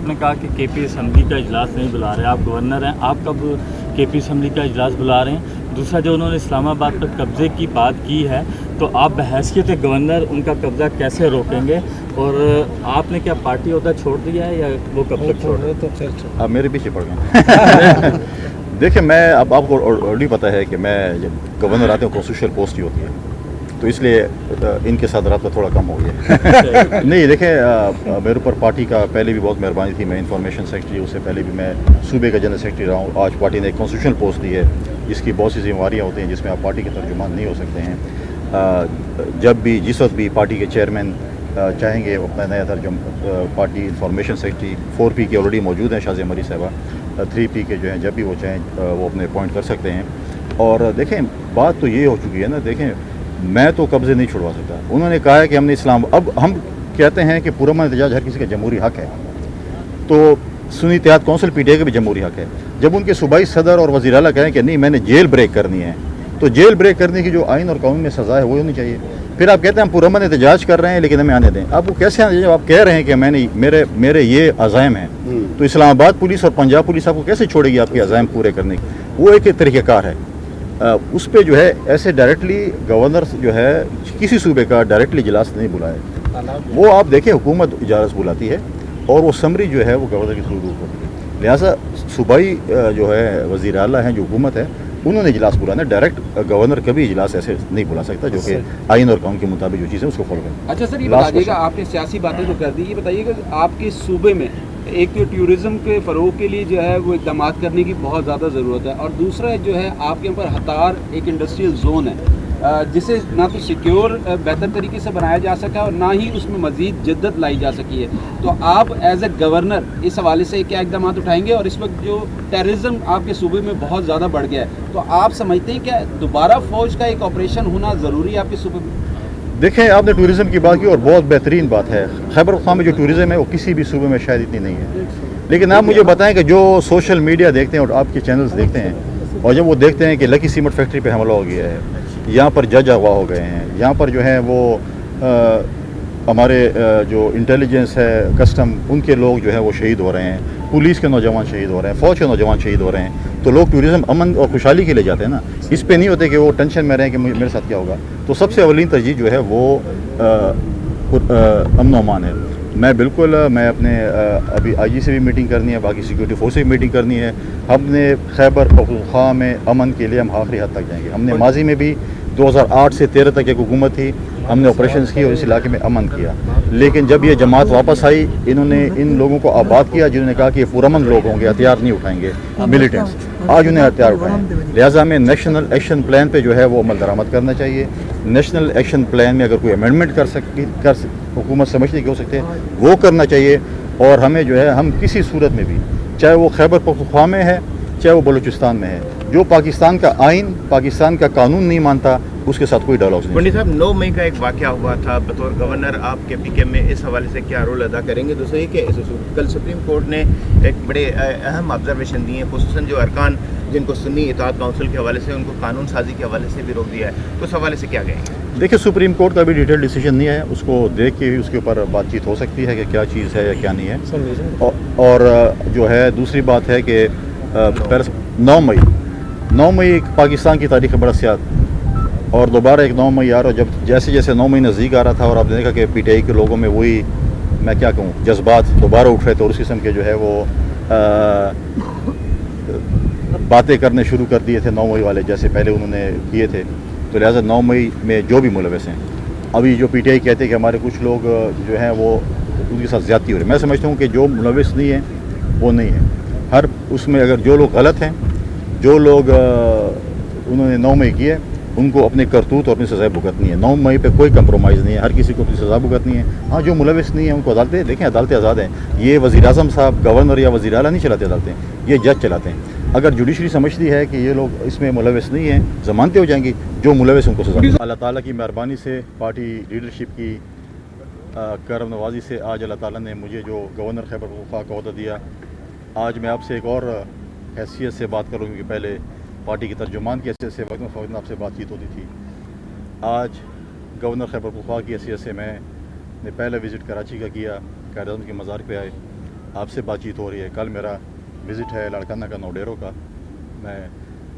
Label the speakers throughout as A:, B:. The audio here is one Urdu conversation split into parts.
A: آپ نے کہا کہ کے پی اسمبلی کا اجلاس نہیں بلا رہے, آپ گورنر ہیں, آپ کب کے پی اسمبلی کا اجلاس بلا رہے ہیں؟ دوسرا, جو انہوں نے اسلام آباد پر قبضے کی بات کی ہے, تو آپ بحیثیت گورنر ان کا قبضہ کیسے روکیں گے؟ اور آپ نے کیا پارٹی عہدہ چھوڑ دیا ہے یا وہ کب تک چھوڑ رہے؟ تو
B: آپ میرے پیچھے پڑ گئے. دیکھیں, میں اب آپ کو آلریڈی پتہ ہے کہ میں جب گورنر آتے ہیں کانسٹیٹیوشنل پوسٹ ہی ہوتی ہے, تو اس لیے ان کے ساتھ رابطہ تھوڑا کم ہو گیا. نہیں دیکھیں, میرے اوپر پارٹی کا پہلے بھی بہت مہربانی تھی. میں انفارمیشن سیکرٹری, اس سے پہلے بھی میں صوبے کا جنرل سیکرٹری رہا ہوں. آج پارٹی نے ایک کانسٹیٹیوشنل پوسٹ دی ہے جس کی بہت سی ذمہ داریاں ہوتی ہیں, جس میں آپ پارٹی کے ترجمان نہیں ہو سکتے ہیں. جب بھی جس وقت بھی پارٹی کے چیئرمین چاہیں گے اپنا نیا پارٹی انفارمیشن سیکرٹری 4P کے آلریڈی موجود ہیں شازیہ مری صاحبہ, 3P کے جو ہیں جب بھی وہ چاہیں وہ اپنے اپوائنٹ کر سکتے ہیں. اور دیکھیں, بات تو یہ ہو چکی ہے نا, دیکھیں میں تو قبضے نہیں چھڑوا سکتا. انہوں نے کہا ہے کہ ہم نے اسلام, اب ہم کہتے ہیں کہ پرامن احتجاج ہر کسی کا جمہوری حق ہے, تو سنی اتحاد کونسل پی ٹی آئی کا بھی جمہوری حق ہے. جب ان کے صوبائی صدر اور وزیر اعلیٰ کہیں کہ نہیں میں نے جیل بریک کرنی ہے, تو جیل بریک کرنے کی جو آئین اور قانون میں سزا ہے وہ ہونی چاہیے. پھر آپ کہتے ہیں ہم پرامن احتجاج کر رہے ہیں لیکن ہمیں آنے دیں. آپ کو کیسے آنے دیں جب آپ کہہ رہے ہیں کہ میں نے میرے یہ عزائم ہیں؟ تو اسلام آباد پولیس اور پنجاب پولیس آپ کو کیسے چھوڑے گی آپ کے عزائم پورے کرنے کی؟ وہ ایک طریقہ کار ہے. اس پہ جو ہے ایسے ڈائریکٹلی گورنر جو ہے کسی صوبے کا ڈائریکٹلی اجلاس نہیں بلائے. وہ آپ دیکھیں حکومت اجلاس بلاتی ہے اور وہ سمری جو ہے وہ گورنر کے تھرو ہوتی ہے. لہٰذا صوبائی جو ہے وزیر اعلیٰ ہیں, جو حکومت ہے, انہوں نے اجلاس بلانا. ڈائریکٹ گورنر کبھی اجلاس ایسے نہیں بلا سکتا جو کہ آئین اور قانون کے مطابق جو چیزیں اس کو فالو کریں.
C: اچھا سر, یہ بتائیے گا, آپ نے سیاسی باتیں تو کر دی, یہ بتائیے گا آپ کے صوبے میں ایک تو ٹیورزم کے فروغ کے لیے جو ہے وہ اقدامات کرنے کی بہت زیادہ ضرورت ہے, اور دوسرا جو ہے آپ کے یہاں پر ہتار ایک انڈسٹریل زون ہے جسے نہ تو سیکیور بہتر طریقے سے بنایا جا سکا اور نہ ہی اس میں مزید جدت لائی جا سکی ہے. تو آپ ایز اے گورنر اس حوالے سے کیا اقدامات اٹھائیں گے؟ اور اس وقت جو ٹیررزم آپ کے صوبے میں بہت زیادہ بڑھ گیا ہے, تو آپ سمجھتے ہیں کہ دوبارہ فوج کا ایک آپریشن ہونا ضروری ہے آپ کے صوبے میں؟
B: دیکھیں, آپ نے ٹورزم کی بات کی اور بہت بہترین بات ہے. خیبر پختونخوا میں جو ٹورزم ہے وہ کسی بھی صوبے میں شاید اتنی نہیں ہے. لیکن آپ مجھے بتائیں کہ جو سوشل میڈیا دیکھتے ہیں اور آپ کے چینلز دیکھتے ہیں, اور جب وہ دیکھتے ہیں کہ لکی سیمنٹ فیکٹری پہ حملہ ہو گیا ہے, یہاں پر جج اغوا ہو گئے ہیں, یہاں پر جو ہیں وہ ہمارے جو انٹیلیجنس ہے, کسٹم, ان کے لوگ جو ہے وہ شہید ہو رہے ہیں, پولیس کے نوجوان شہید ہو رہے ہیں, فوج کے نوجوان شہید ہو رہے ہیں, تو لوگ ٹورزم امن اور خوشحالی کے لیے جاتے ہیں نا. اس پہ نہیں ہوتے کہ وہ ٹینشن میں رہیں کہ میرے ساتھ کیا ہوگا. تو سب سے اولین ترجیح جو ہے وہ امن و امان ہے. میں بالکل میں اپنے ابھی آئی جی سے بھی میٹنگ کرنی ہے, باقی سیکورٹی فورس سے بھی میٹنگ کرنی ہے. ہم نے خیبر پختونخوا میں امن کے لیے ہم آخری حد تک جائیں گے. ہم نے ماضی میں بھی 2008 سے 13 تک ایک حکومت تھی, ہم نے آپریشنز کی اور اس علاقے میں امن کیا. لیکن جب یہ جماعت واپس آئی, انہوں نے ان لوگوں کو آباد کیا جنہوں نے کہا کہ یہ پرامن لوگ ہوں گے, ہتھیار نہیں اٹھائیں گے ملیٹنٹس. آج انہیں ہتھیار اٹھائیں. لہٰذا ہمیں نیشنل ایکشن پلان پہ جو ہے وہ عمل درآمد کرنا چاہیے. نیشنل ایکشن پلان میں اگر کوئی امینڈمنٹ حکومت سمجھنے کے ہو سکتے ہیں وہ کرنا چاہیے. اور ہمیں جو ہے ہم کسی صورت میں بھی, چاہے وہ خیبر پختونخوا میں ہے چاہے وہ بلوچستان میں ہے, جو پاکستان کا آئین پاکستان کا قانون نہیں مانتا اس کے ساتھ کوئی ڈائلاگ نہیں.
D: پنڈت صاحب, 9 مئی کا ایک واقعہ ہوا تھا, بطور گورنر آپ کے پی کے میں اس حوالے سے کیا رول ادا کریں گے؟ دوسرے کہ کل سپریم کورٹ نے ایک بڑے اہم آبزرویشن دی ہیں, خصوصاً جو ارکان جن کو سنی اتحاد کونسل کے حوالے سے ان کو قانون سازی کے حوالے سے بھی روک دیا ہے, تو اس حوالے سے کیا کہیں گے؟
B: دیکھیں, سپریم کورٹ کا بھی ڈیٹیل ڈیسیجن نہیں ہے, اس کو دیکھ کے بھی اس کے اوپر بات چیت ہو سکتی ہے کہ کیا چیز ہے یا کیا نہیں ہے. اور جو ہے دوسری بات ہے کہ 9 مئی ایک پاکستان کی تاریخ بڑا سیاہ, اور دوبارہ ایک 9 مئی آ رہا, جب جیسے جیسے 9 مئی نزدیک آ رہا تھا اور آپ نے دیکھا کہ پی ٹی آئی کے لوگوں میں وہی, میں کیا کہوں, جذبات دوبارہ اٹھ رہے تھے اور اس قسم کے جو ہے وہ باتیں کرنے شروع کر دیے تھے 9 مئی والے, جیسے پہلے انہوں نے کیے تھے. تو لہٰذا 9 مئی میں جو بھی ملوث ہیں, ابھی جو پی ٹی آئی کہتے ہیں کہ ہمارے کچھ لوگ جو ہیں وہ ان کے ساتھ زیادتی ہو رہی ہے, میں سمجھتا ہوں کہ جو ملوث نہیں ہیں وہ نہیں ہیں. ہر اس میں اگر جو لوگ غلط ہیں, جو لوگ انہوں نے 9 مئی کیے, ان کو اپنے کرتوت اور اپنی سزائیں بھگتنی ہے. 9 مئی پہ کوئی کمپرومائز نہیں ہے, ہر کسی کو اپنی سزا بھگتنی ہے. ہاں, جو ملوث نہیں ہیں ان کو عدالتیں, دیکھیں عدالتیں آزاد ہیں. یہ وزیر اعظم صاحب, گورنر یا وزیر اعلیٰ نہیں چلاتے عدالتیں, یہ جج چلاتے ہیں. اگر جوڈیشری سمجھتی ہے کہ یہ لوگ اس میں ملوث نہیں ہیں, ضمانتیں ہو جائیں گی, جو ملوث ان کو سزا. اللہ تعالیٰ کی مہربانی سے, پارٹی لیڈرشپ کی کرم نوازی سے آج اللہ تعالیٰ نے مجھے جو گورنر خیبر پختونخوا کا عہدہ دیا. آج میں آپ سے ایک اور حیثیت سے بات کروں کہ پہلے پارٹی کے ترجمان کی حیثیت سے وقت آپ سے بات چیت ہوتی تھی. آج گورنر خیبر پختونخوا کی حیثیت سے میں نے پہلا وزٹ کراچی کا کیا, قائد اعظم کے مزار پہ آئے. آپ سے بات چیت ہو رہی ہے. کل میرا وزٹ ہے لاڑکانہ کا نوڈیرو کا. میں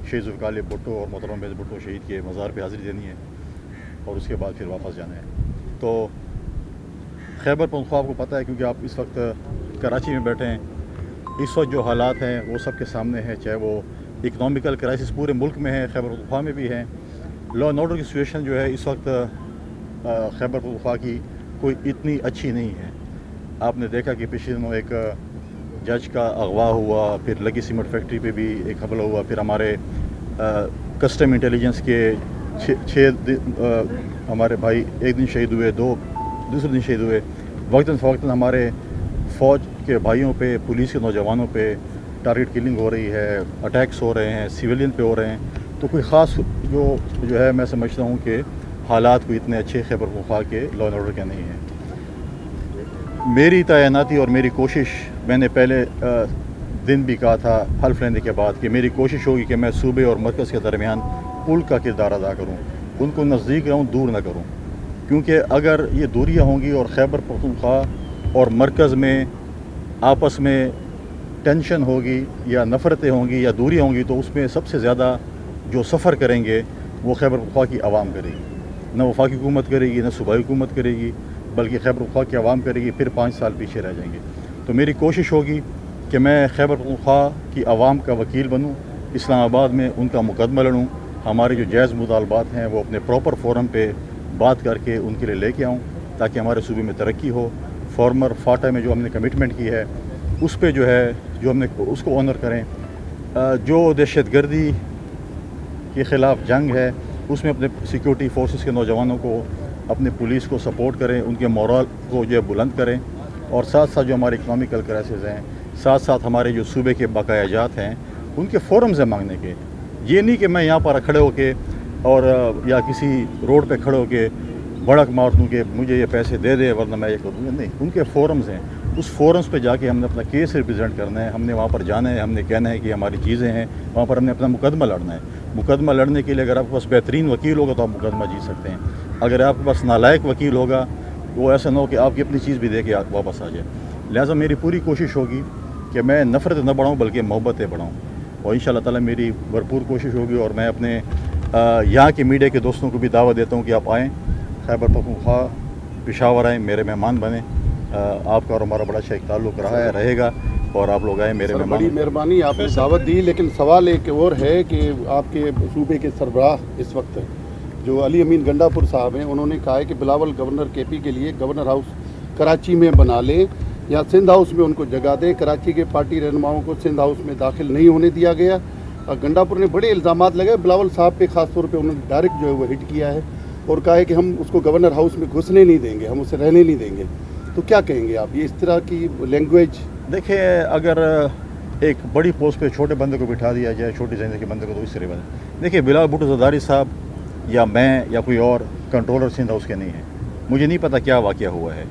B: شہید ذوالفقار علی بھٹو اور محترم محمد بھٹو شہید کے مزار پہ حاضری دینی ہے اور اس کے بعد پھر واپس جانا ہے. تو خیبر پختونخوا آپ کو پتہ ہے کیونکہ آپ اس وقت کراچی میں بیٹھے ہیں. اس وقت جو حالات ہیں وہ سب کے سامنے ہیں, چاہے وہ اکنامیکل کرائسس پورے ملک میں ہے, خیبر پختونخوا میں بھی ہے. لا اینڈ آرڈر کی سچویشن جو ہے اس وقت خیبر پختونخوا کی کوئی اتنی اچھی نہیں ہے. آپ نے دیکھا کہ پچھلے دنوں ایک جج کا اغوا ہوا, پھر لگی سیمنٹ فیکٹری پہ بھی ایک حملہ ہوا, پھر ہمارے کسٹم انٹیلیجنس کے 6 ہمارے بھائی ایک دن شہید ہوئے, دوسرے دن شہید ہوئے. وقتاً فوقتاً ہمارے فوج کے بھائیوں پہ, پولیس کے نوجوانوں پہ ٹارگٹ کلنگ ہو رہی ہے, اٹیکس ہو رہے ہیں, سویلین پہ ہو رہے ہیں. تو کوئی خاص جو ہے میں سمجھتا ہوں کہ حالات کوئی اتنے اچھے خیبر پختونخوا کے لا اینڈ آرڈر کے نہیں ہیں. میری تعیناتی اور میری کوشش, میں نے پہلے دن بھی کہا تھا حلف لینے کے بعد, کہ میری کوشش ہوگی کہ میں صوبے اور مرکز کے درمیان پل کا کردار ادا کروں, ان کو نزدیک رہوں, دور نہ کروں. کیونکہ اگر یہ دوریاں ہوں گی اور خیبر پختونخوا اور مرکز میں آپس میں ٹینشن ہوگی یا نفرتیں ہوں گی یا دوریاں ہوں گی, تو اس میں سب سے زیادہ جو سفر کریں گے وہ خیبر پختونخوا کی عوام کرے گی. نہ وفاقی حکومت کرے گی, نہ صوبائی حکومت کرے گی, بلکہ خیبر پختونخوا کی عوام کرے گی. پھر 5 سال پیچھے رہ جائیں گے. تو میری کوشش ہوگی کہ میں خیبر پختونخوا کی عوام کا وکیل بنوں, اسلام آباد میں ان کا مقدمہ لڑوں, ہمارے جو جائز مطالبات ہیں وہ اپنے پراپر فورم پہ بات کر کے ان کے لیے لے کے آؤں, تاکہ ہمارے صوبے میں ترقی ہو. فارمر فاٹا میں جو ہم نے کمٹمنٹ کی ہے اس پہ جو ہے جو ہم نے اس کو آنر کریں. جو دہشت گردی کے خلاف جنگ ہے اس میں اپنے سیکیورٹی فورسز کے نوجوانوں کو, اپنے پولیس کو سپورٹ کریں, ان کے مورال کو جو ہے بلند کریں. اور ساتھ ساتھ جو ہمارے اکنامیکل کرائسز ہیں, ساتھ ساتھ ہمارے جو صوبے کے بقایا جات ہیں ان کے فورمز ہیں مانگنے کے. یہ نہیں کہ میں یہاں پر کھڑے ہو کے اور یا کسی روڈ پہ کھڑے ہو کے بڑک مار دوں کہ مجھے یہ پیسے دے دے ورنہ میں یہ کر دوں گا. نہیں, ان کے فورمز ہیں, اس فورمز پہ جا کے ہم نے اپنا کیس ریپرزینٹ کرنا ہے. ہم نے وہاں پر جانا ہے, ہم نے کہنا ہے کہ ہماری چیزیں ہیں, وہاں پر ہم نے اپنا مقدمہ لڑنا ہے. مقدمہ لڑنے کے لیے اگر آپ کے پاس بہترین وکیل ہوگا تو آپ مقدمہ جیت سکتے ہیں. اگر آپ کے پاس نالائق وکیل ہوگا وہ ایسا نہ ہو کہ آپ کی اپنی چیز بھی دے کے واپس آ جائے. لہٰذا میری پوری کوشش ہوگی کہ میں نفرت نہ بڑھاؤں بلکہ محبتیں بڑھاؤں, اور ان شاء اللہ تعالیٰ میری بھرپور کوشش ہوگی. اور میں اپنے یہاں کے میڈیا کے دوستوں کو بھی دعوت دیتا ہوں کہ آپ آئیں, خیبر پختونخوا پشاور آئیں, میرے مہمان بنیں. آپ کا اور ہمارا بڑا اچھا ایک تعلق رہا ہے, رہے گا, اور آپ لوگ آئیں میرے مہمان.
E: بڑی مہربانی, آپ نے دعوت دی, لیکن سوال ایک اور ہے کہ آپ کے صوبے کے سربراہ اس وقت جو علی امین گنڈا پور صاحب ہیں, انہوں نے کہا ہے کہ بلاول گورنر کے پی کے لیے گورنر ہاؤس کراچی میں بنا لیں یا سندھ ہاؤس میں ان کو جگہ دیں. کراچی کے پارٹی رہنماؤں کو سندھ ہاؤس میں داخل نہیں ہونے دیا گیا. گنڈا پور نے بڑے الزامات لگائے بلاول صاحب پہ, خاص طور پہ انہوں نے ڈائریکٹ جو ہے وہ ہٹ کیا ہے اور کہا ہے کہ ہم اس کو گورنر ہاؤس میں گھسنے نہیں دیں گے, ہم اسے رہنے نہیں دیں گے. تو کیا کہیں گے آپ, یہ اس طرح کی لینگویج؟
B: دیکھیں, اگر ایک بڑی پوسٹ پہ چھوٹے بندے کو بٹھا دیا جائے, چھوٹی زندگی کے بندے کو, تو اس طرح بنے. دیکھیں, بلاول بھٹو زرداری صاحب یا میں یا کوئی اور کنٹرولر سندھ ہاؤس کے نہیں ہیں. مجھے نہیں پتہ کیا واقعہ ہوا ہے,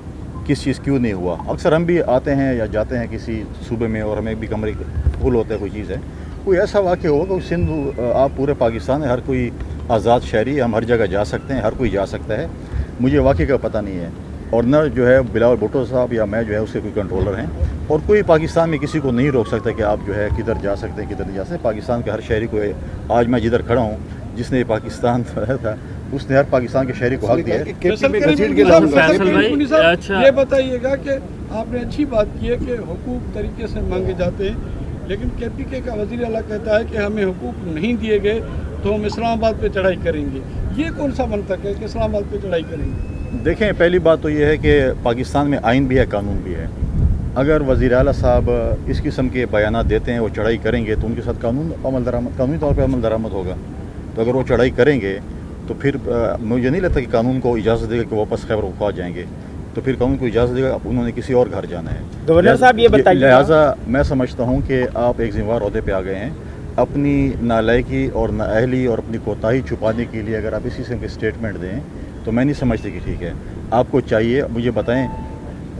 B: کس چیز کیوں نہیں ہوا. اکثر ہم بھی آتے ہیں یا جاتے ہیں کسی صوبے میں اور ہمیں بھی کمرے فل ہوتا ہے کوئی چیز ہے. کوئی ایسا واقعہ ہو کہ سندھ, آپ پورے پاکستان ہے, ہر کوئی آزاد شہری ہے, ہم ہر جگہ جا سکتے ہیں, ہر کوئی جا سکتا ہے. مجھے واقعے کا پتہ نہیں ہے, اور نہ جو ہے بلاول بھٹو صاحب یا میں جو ہے اس کے کوئی کنٹرولر ہیں, اور کوئی پاکستان میں کسی کو نہیں روک سکتا کہ آپ جو ہے کدھر جا سکتے ہیں کدھر نہیں جا سکتے. پاکستان کے ہر شہری کو, آج میں جدھر کھڑا ہوں, جس نے پاکستان تھا اس نے ہر پاکستان کے شہری کو حق دیا ہے.
F: یہ بتائیے گا کہ آپ نے اچھی بات کی ہے کہ حقوق طریقے سے مانگے جاتے ہیں, لیکن کے پی کے کا وزیر اعلیٰ کہتا ہے کہ ہمیں حقوق نہیں دیے گئے تو ہم اسلام آباد پہ چڑھائی کریں گے. یہ کون سا منطق ہے کہ اسلام آباد پہ چڑھائی کریں گے؟
B: دیکھیں, پہلی بات تو یہ ہے کہ پاکستان میں آئین بھی ہے, قانون بھی ہے. اگر وزیر اعلیٰ صاحب اس قسم کے بیانات دیتے ہیں, وہ چڑھائی کریں گے, تو ان کے ساتھ قانونی طور پہ عمل درآمد ہوگا. تو اگر وہ چڑھائی کریں گے تو پھر مجھے نہیں لگتا کہ قانون کو اجازت دے گا کہ واپس خیبر پختونخوا جائیں گے. تو پھر قانون کو اجازت دے گا, انہوں نے کسی اور گھر جانا ہے.
G: گورنر صاحب یہ بتائیے,
B: لہٰذا میں سمجھتا ہوں کہ آپ ایک ذمہ دار عہدے پہ آ گئے ہیں. اپنی نالائکی اور نااہلی اور اپنی کوتاہی چھپانے کے لیے اگر آپ اسی قسم کے اسٹیٹمنٹ دیں تو میں نہیں سمجھتی کہ ٹھیک ہے. آپ کو چاہیے مجھے بتائیں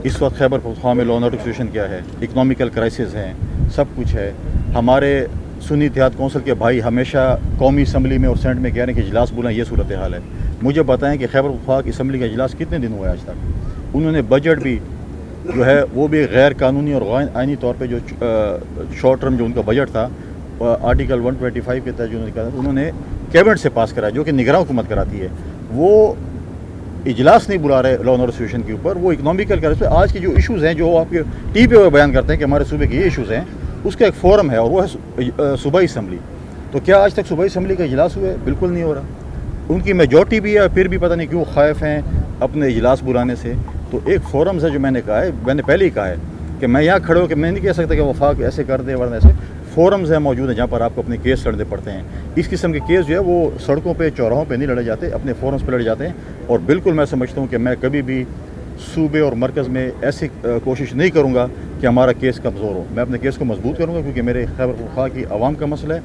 B: اس وقت خیبر پختونخوا میں لا اینڈ آرڈر سچویشن کیا ہے, اکنامیکل کرائسس ہیں, سب کچھ ہے. ہمارے سنی اتحاد کونسل کے بھائی ہمیشہ قومی اسمبلی میں اور سینٹ میں کہہ رہے ہیں کہ اجلاس بلائیں, یہ صورتحال ہے. مجھے بتائیں کہ خیبر پختونخوا کی اسمبلی کا اجلاس کتنے دن ہوا ہے آج تک. انہوں نے بجٹ بھی جو ہے وہ بھی غیر قانونی اور غیر آئینی طور پہ جو شارٹ ٹرم جو ان کا بجٹ تھا آرٹیکل 125 کے تحت جو انہوں نے کیبنٹ سے پاس کرایا، جو کہ نگراں حکومت کراتی ہے، وہ اجلاس نہیں بلا رہے لا اینڈ آرڈر سچویشن کے اوپر، وہ اکنامیکل کر رہے ہیں۔ آج کے جو ایشوز ہیں جو آپ کے ٹی وی پہ بیان کرتے ہیں کہ ہمارے صوبے کے یہ ایشوز ہیں، اس کا ایک فورم ہے اور وہ ہے صوبائی اسمبلی۔ تو کیا آج تک صوبائی اسمبلی کا اجلاس ہوا ہے؟ بالکل نہیں ہو رہا۔ ان کی میجورٹی بھی ہے، پھر بھی پتہ نہیں کیوں خائف ہیں اپنے اجلاس بلانے سے۔ تو ایک فورمز ہے جو میں نے کہا ہے، میں نے پہلے ہی کہا ہے کہ میں یہاں کھڑے ہو کے میں نہیں کہہ سکتا کہ وفاق ایسے کر دے ورنہ ایسے۔ فورمز ہیں موجود ہیں جہاں پر آپ کو اپنے کیس لڑنے پڑتے ہیں۔ اس قسم کے کیس جو ہے وہ سڑکوں پہ چوراہوں پہ نہیں لڑے جاتے، اپنے فورمز پہ لڑے جاتے ہیں۔ اور بالکل میں سمجھتا ہوں کہ میں کبھی بھی صوبے اور مرکز میں ایسی کوشش نہیں کروں گا کہ ہمارا کیس کمزور ہو۔ میں اپنے کیس کو مضبوط کروں گا کیونکہ میرے خیبر پختونخوا کی عوام کا مسئلہ ہے۔